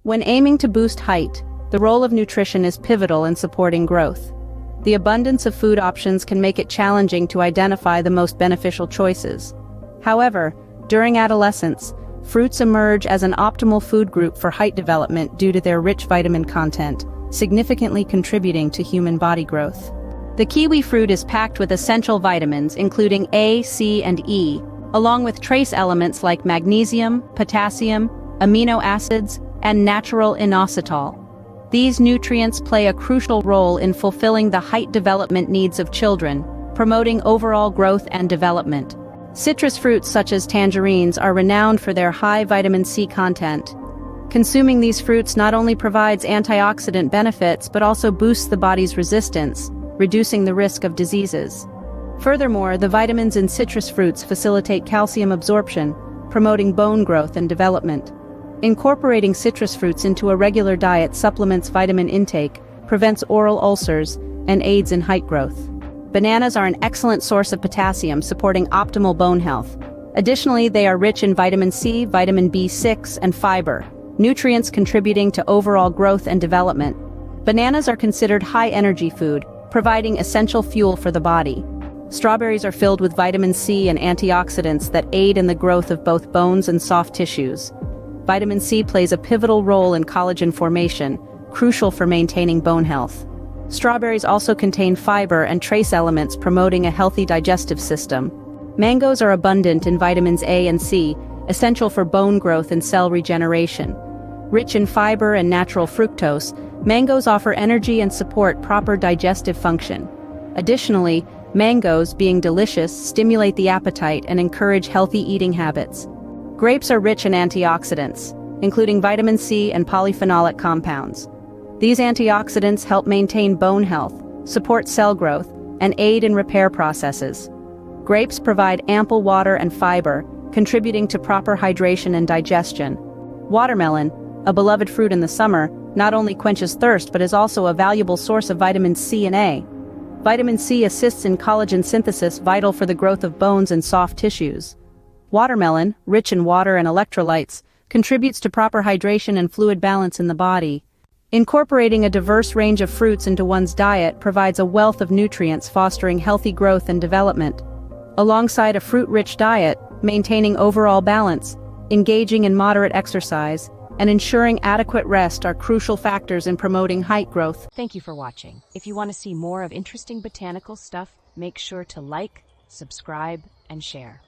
When aiming to boost height, the role of nutrition is pivotal in supporting growth. The abundance of food options can make it challenging to identify the most beneficial choices. However, during adolescence, fruits emerge as an optimal food group for height development due to their rich vitamin content, significantly contributing to human body growth. The kiwi fruit is packed with essential vitamins including A, C, and E, along with trace elements like magnesium, potassium, amino acids, and natural inositol. These nutrients play a crucial role in fulfilling the height development needs of children, promoting overall growth and development. Citrus fruits such as tangerines are renowned for their high vitamin C content. Consuming these fruits not only provides antioxidant benefits but also boosts the body's resistance, reducing the risk of diseases. Furthermore, the vitamins in citrus fruits facilitate calcium absorption, promoting bone growth and development. Incorporating citrus fruits into a regular diet supplements vitamin intake, prevents oral ulcers, and aids in height growth. Bananas are an excellent source of potassium, supporting optimal bone health. Additionally, they are rich in vitamin C, vitamin B6, and fiber, nutrients contributing to overall growth and development. Bananas are considered high-energy food, providing essential fuel for the body. Strawberries are filled with vitamin C and antioxidants that aid in the growth of both bones and soft tissues. Vitamin C plays a pivotal role in collagen formation, crucial for maintaining bone health. Strawberries also contain fiber and trace elements promoting a healthy digestive system. Mangoes are abundant in vitamins A and C, essential for bone growth and cell regeneration. Rich in fiber and natural fructose, mangoes offer energy and support proper digestive function. Additionally, mangoes, being delicious, stimulate the appetite and encourage healthy eating habits. Grapes are rich in antioxidants, including vitamin C and polyphenolic compounds. These antioxidants help maintain bone health, support cell growth, and aid in repair processes. Grapes provide ample water and fiber, contributing to proper hydration and digestion. Watermelon, a beloved fruit in the summer, not only quenches thirst but is also a valuable source of vitamin C and A. Vitamin C assists in collagen synthesis, vital for the growth of bones and soft tissues. Watermelon, rich in water and electrolytes, contributes to proper hydration and fluid balance in the body. Incorporating a diverse range of fruits into one's diet provides a wealth of nutrients, fostering healthy growth and development. Alongside a fruit-rich diet, maintaining overall balance, engaging in moderate exercise, and ensuring adequate rest are crucial factors in promoting height growth. Thank you for watching. If you want to see more of interesting botanical stuff, make sure to like, subscribe, and share.